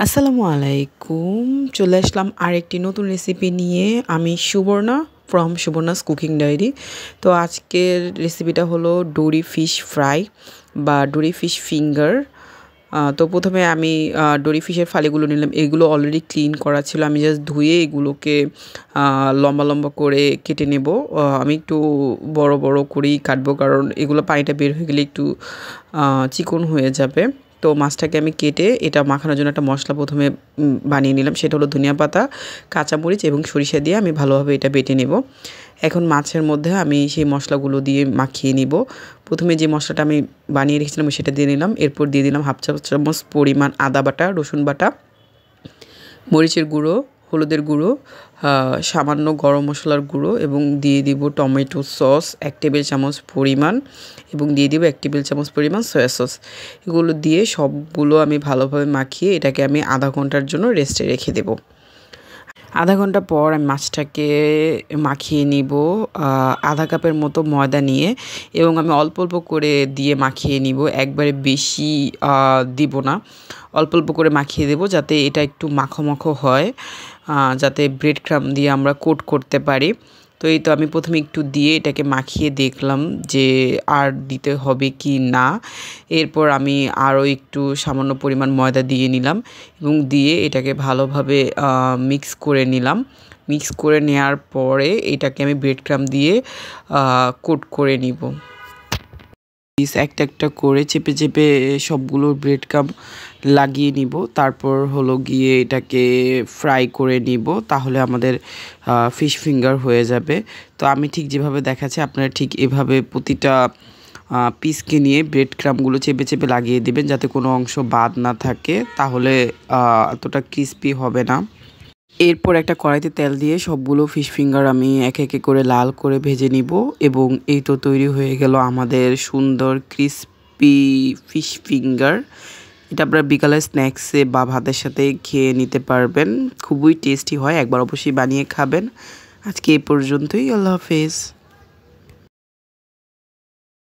আসসালামু আলাইকুম। চলে আসলাম আরেকটি নতুন রেসিপি নিয়ে। আমি Subarna from Subarna's cooking diary. তো আজকের রেসিপিটা হলো ডোরি ফিশ ফ্রাই বা ডোরি ফিশ ফিঙ্গার। তো প্রথমে আমি ডোরি ফিশের ফালিগুলো নিলাম। এগুলো অলরেডি ক্লিন করা ছিল, আমি জাস্ট ধুয়ে এগুলোকে লম্বা লম্বা করে কেটে নেব। আমি একটু বড় বড় করেই কাটবো, কারণ এগুলো পানিটা বের হয়ে গেলে একটু চিকন হয়ে যাবে। তো মাছটাকে আমি কেটে এটা মাখানোর জন্য একটা মশলা প্রথমে বানিয়ে নিলাম। সেটা হলো ধনিয়া পাতা, কাঁচামরিচ এবং সরিষা দিয়ে আমি ভালোভাবে এটা বেটে নেব। এখন মাছের মধ্যে আমি সেই মশলাগুলো দিয়ে মাখিয়ে নিব। প্রথমে যে মশলাটা আমি বানিয়ে রেখেছিলাম সেটা দিয়ে নিলাম। এরপর দিয়ে দিলাম হাফ চা চামচ পরিমাণ আদা বাটা, রসুন বাটা, মরিচের গুঁড়ো, হলুদের গুঁড়ো, সামান্য গরম মশলার গুঁড়ো এবং দিয়ে দিব টমেটো সস 1 টেবিল চামচ পরিমাণ এবং দিয়ে দিব 1 টেবিল চামচ পরিমাণ সয়া সস। এগুলো দিয়ে সবগুলো আমি ভালোভাবে মাখিয়ে এটাকে আমি আধা ঘন্টার জন্য রেস্টে রেখে দেব। আধা ঘন্টা পর আমি মাছটাকে মাখিয়ে নিব আধা কাপের মতো ময়দা নিয়ে, এবং আমি অল্প অল্প করে দিয়ে মাখিয়ে নিব, একবারে বেশি দিব না। অল্প অল্প করে মাখিয়ে দেব যাতে এটা একটু মাখো মাখো হয়, যাতে ব্রেড ক্রাম্ব দিয়ে আমরা কোট করতে পারি। তো এই তো আমি প্রথমে একটু দিয়ে এটাকে মাখিয়ে দেখলাম যে আর দিতে হবে কি না। এরপর আমি আরও একটু সামান্য পরিমাণ ময়দা দিয়ে নিলাম এবং দিয়ে এটাকে ভালোভাবে মিক্স করে নিলাম। মিক্স করে নেওয়ার পরে এটাকে আমি ব্রেড ক্রাম্ব দিয়ে কোট করে নিব। একটা একটা করে চেপে চেপে সবগুলো ব্রেড ক্রাম্ব লাগিয়ে নিব। তারপর হলো গিয়ে এটাকে ফ্রাই করে নিব, তাহলে আমাদের ফিশ ফিঙ্গার হয়ে যাবে। তো আমি ঠিক যেভাবে দেখাচ্ছি আপনারা ঠিক এভাবে প্রতিটা পিসকে নিয়ে ব্রেড ক্রাম্বগুলো চেপে চেপে লাগিয়ে দেবেন, যাতে কোনো অংশ বাদ না থাকে, তাহলে এতটা ক্রিস্পি হবে না। এরপর একটা কড়াইতে তেল দিয়ে সবগুলো ফিশ ফিঙ্গার আমি একে একে করে লাল করে ভেজে নিব, এবং এই তো তৈরি হয়ে গেল আমাদের সুন্দর ক্রিস্পি ফিশ ফিঙ্গার। এটা আপনারা বিকালে স্ন্যাক্সে বা ভাতের সাথে খেয়ে নিতে পারবেন, খুবই টেস্টি হয়, একবার অবশ্যই বানিয়ে খাবেন। আজকে এই পর্যন্তই, আল্লাহ হাফেজ।